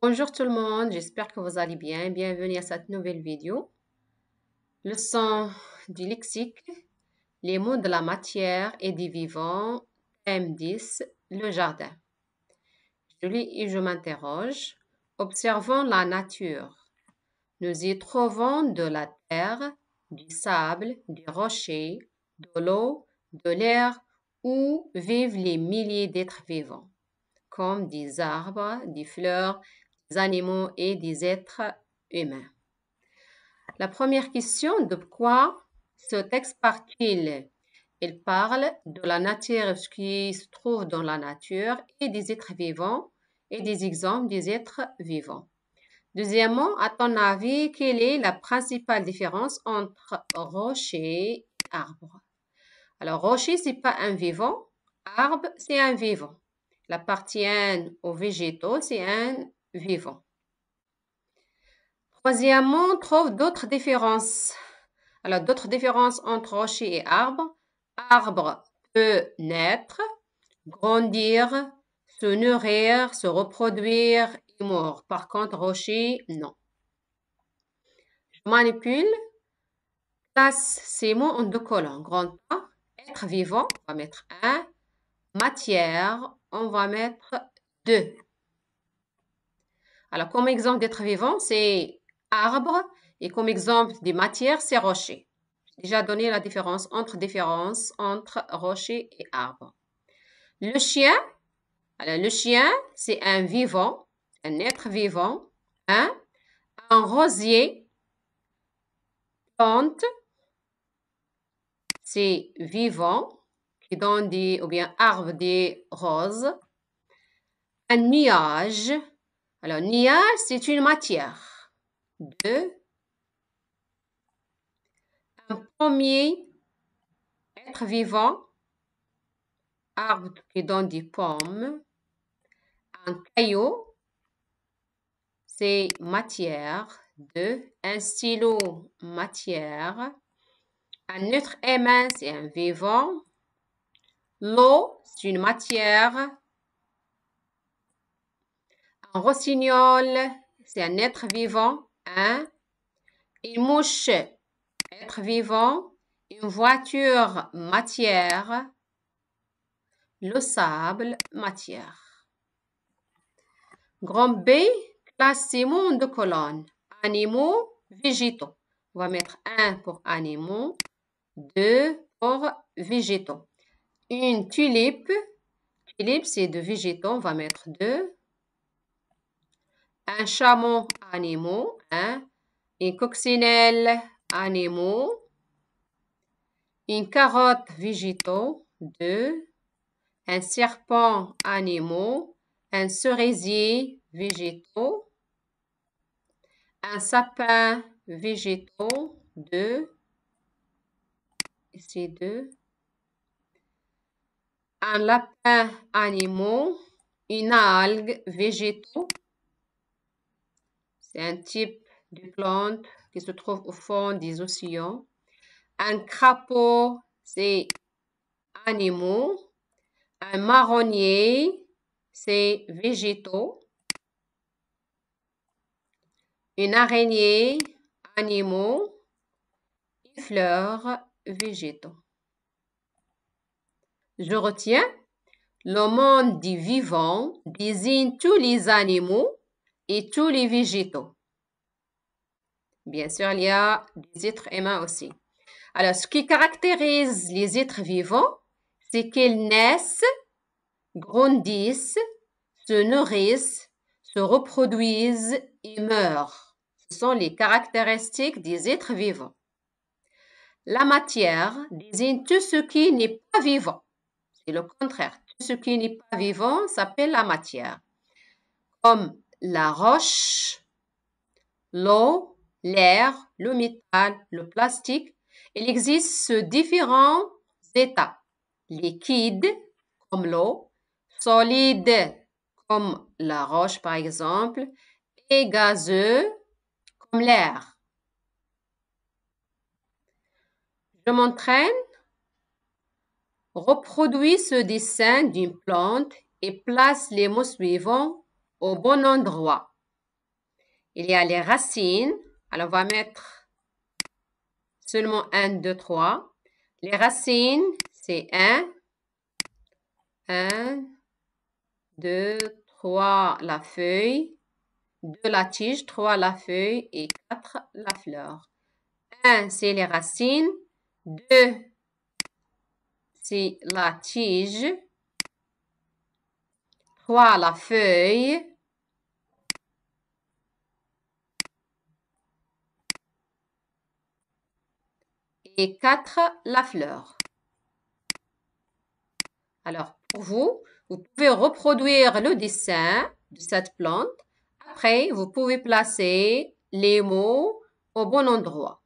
Bonjour tout le monde, j'espère que vous allez bien. Bienvenue à cette nouvelle vidéo. Leçon du lexique, les mots de la matière et des vivants, thème 10, le jardin. Je lis et je m'interroge. Observons la nature. Nous y trouvons de la terre, du sable, des rochers, de l'eau, de l'air où vivent les milliers d'êtres vivants, comme des arbres, des fleurs, des animaux et des êtres humains. La première question, de quoi ce texte part-il? Il parle de la nature, ce qui se trouve dans la nature et des êtres vivants et des exemples des êtres vivants. Deuxièmement, à ton avis, quelle est la principale différence entre rocher et arbre? Alors, rocher, c'est pas un vivant. Arbre, c'est un vivant. Il appartient aux végétaux, c'est un vivant. Troisièmement, on trouve d'autres différences. Alors, d'autres différences entre rocher et arbre. Arbre peut naître, grandir, se nourrir, se reproduire et mourir. Par contre, rocher, non. Je manipule, place ces mots en deux colonnes. Grand A, être vivant, on va mettre 1. Matière, on va mettre 2. Alors, comme exemple d'être vivant, c'est arbre. Et comme exemple des matières, c'est rocher. J'ai déjà donné la différence entre rocher et arbre. Le chien, alors le chien, c'est un vivant, un être vivant. Un rosier, plante, c'est vivant, qui donne ou bien arbre des roses. Un nuage, alors nuage, c'est une matière. 2. Un pommier, être vivant, arbre qui donne des pommes. Un caillou, c'est matière. 2. Un stylo, matière. Un être humain, c'est un vivant. L'eau, c'est une matière. Un rossignol, c'est un être vivant. 1. Une mouche, être vivant. Une voiture, matière. Le sable, matière. Grand B, classe ces mots en deux colonnes. Animaux, végétaux. On va mettre 1 pour animaux, 2 pour végétaux. Une tulipe, c'est de végétaux, on va mettre 2. Un chameau, animaux, 1. Une coccinelle, animaux. Une carotte, végétaux, 2. Un serpent, animaux. Un cerisier, végétaux. Un sapin, végétaux, 2. Ici 2. Un lapin, animaux. Une algue, végétaux. C'est un type de plante qui se trouve au fond des océans. Un crapaud, c'est animaux. Un marronnier, c'est végétaux. Une araignée, animaux. Une fleur, végétaux. Je retiens, le monde des vivants désigne tous les animaux et tous les végétaux. Bien sûr, il y a des êtres humains aussi. Alors, ce qui caractérise les êtres vivants, c'est qu'ils naissent, grandissent, se nourrissent, se reproduisent et meurent. Ce sont les caractéristiques des êtres vivants. La matière désigne tout ce qui n'est pas vivant. C'est le contraire. Tout ce qui n'est pas vivant s'appelle la matière. Comme la roche, l'eau, l'air, le métal, le plastique. Il existe différents états. Liquide, comme l'eau, solide, comme la roche par exemple, et gazeux, comme l'air. Je m'entraîne. Reproduis ce dessin d'une plante et place les mots suivants au bon endroit. il y a les racines. Alors, on va mettre seulement 1, 2, 3. Les racines, c'est 1, 2, 3 la feuille, 2 la tige, 3 la feuille et 4 la fleur. 1, c'est les racines. 2, c'est la tige. 3, la feuille. Et 4, la fleur. Alors, pour vous, vous pouvez reproduire le dessin de cette plante. Après, vous pouvez placer les mots au bon endroit.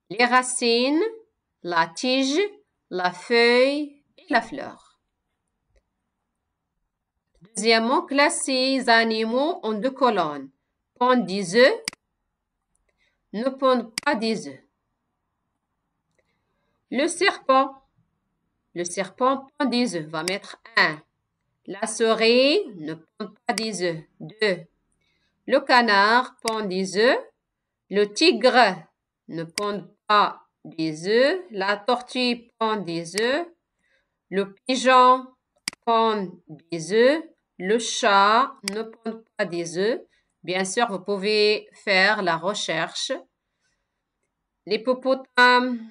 Les racines, la tige, la feuille et la fleur. Deuxièmement, classez les animaux en 2 colonnes. Pondent des œufs, ne pondent pas des œufs. Le serpent pond des œufs. On va mettre 1. La souris ne pond pas des œufs. 2. Le canard pond des œufs. Le tigre ne pond pas des œufs. La tortue pond des œufs. Le pigeon pond des œufs. Le chat ne pond pas des œufs. Bien sûr, vous pouvez faire la recherche. L'hippopotame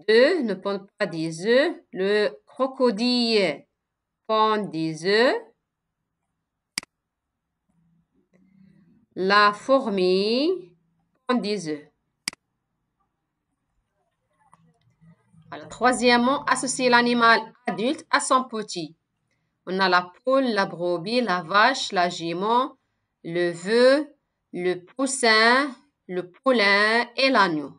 2 ne pond pas des œufs. Le crocodile pond des œufs. La fourmi pond des œufs. Alors, troisièmement, associer l'animal adulte à son petit. On a la poule, la brebis, la vache, la jument, le veau, le poussin, le poulain et l'agneau.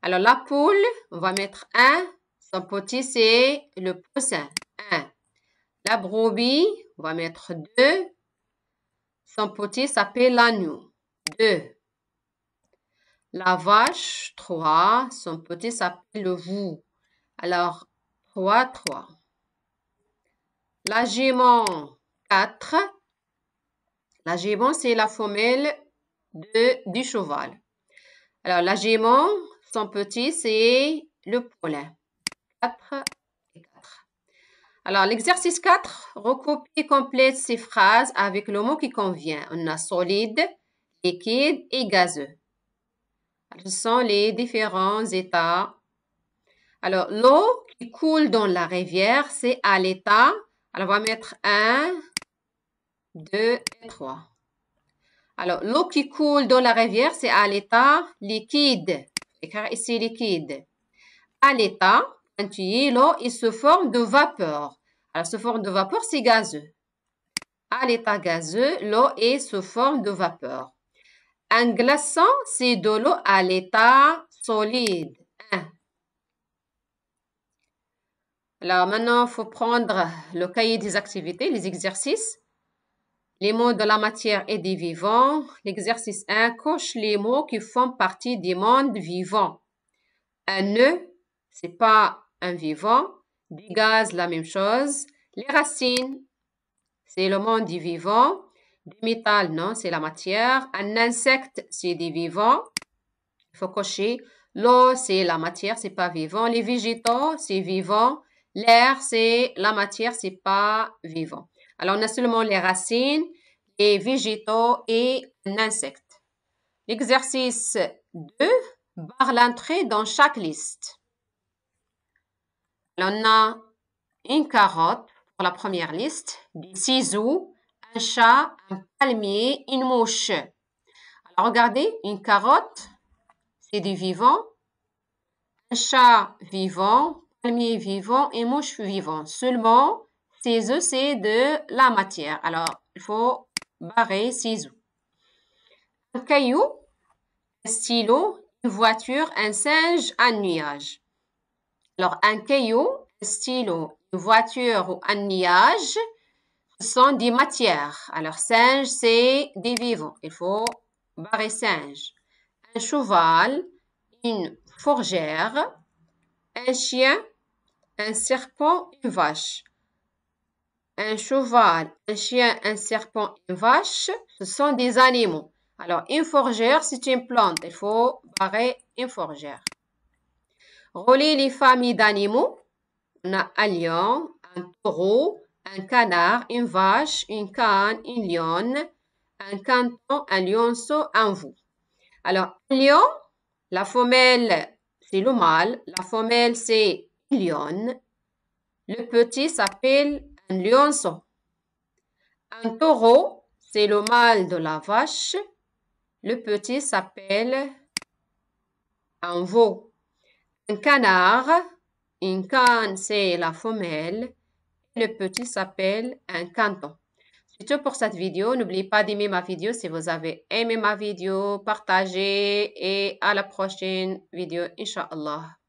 Alors, la poule, on va mettre 1. Son petit, c'est le poussin. 1. La brebis, on va mettre 2. Son petit s'appelle l'agneau. 2. La vache, 3. Son petit s'appelle le veau. Alors, 3, 3. La jument, 4. La jument, c'est la femelle du cheval. Alors, la jument, son petit, c'est le poulain. 4 et 4. Alors, l'exercice 4, recopie et complète ces phrases avec le mot qui convient. On a solide, liquide et gazeux. Alors, ce sont les différents états. Alors, l'eau qui coule dans la rivière, c'est à l'état. Alors, on va mettre 1, 2 et 3. Alors, l'eau qui coule dans la rivière, c'est à l'état liquide. Écrire ici liquide. À l'état pointillé, l'eau, il se forme de vapeur. Alors, se forme de vapeur, c'est gazeux. À l'état gazeux, l'eau se forme de vapeur. Un glaçon, c'est de l'eau à l'état solide. 1. Alors, maintenant, il faut prendre le cahier des activités, les exercices. Les mots de la matière et des vivants. L'exercice 1, coche les mots qui font partie des mondes vivants. Un œuf, c'est pas un vivant. Des gaz, la même chose. Les racines, c'est le monde du vivant. Du métal, non, c'est la matière. Un insecte, c'est des vivants. Il faut cocher. L'eau, c'est la matière, c'est pas vivant. Les végétaux, c'est vivant. L'air, c'est la matière, c'est pas vivant. Alors, on a seulement les racines, les végétaux et un insecte. L'exercice 2, barre l'entrée dans chaque liste. Alors, on a une carotte pour la première liste, des ciseaux, un chat, un palmier, une mouche. Alors, regardez, une carotte, c'est du vivant. Un chat vivant, palmier vivant et mouche vivant. Seulement, ces œufs, c'est de la matière. Alors, il faut barrer ces œufs. Un caillou, un stylo, une voiture, un singe, un nuage. Alors, un caillou, un stylo, une voiture ou un nuage, ce sont des matières. Alors, singe, c'est des vivants. Il faut barrer singe. Un cheval, une fourgère, un chien, un serpent, une vache. Un cheval, un chien, un serpent, une vache, ce sont des animaux. Alors, une fourgère, c'est une plante. Il faut barrer une fourgère. Relier les familles d'animaux. On a un lion, un taureau, un canard, une vache, une cane, une lionne, un canton, un lionceau, un veau. Alors, un lion, la femelle, c'est le mâle. La femelle, c'est une lionne. Le petit s'appelle un lionceau. Un taureau, c'est le mâle de la vache. Le petit s'appelle un veau. Un canard, une cane, c'est la femelle. Le petit s'appelle un canton. C'est tout pour cette vidéo. N'oubliez pas d'aimer ma vidéo si vous avez aimé ma vidéo. Partagez et à la prochaine vidéo, Inch'Allah.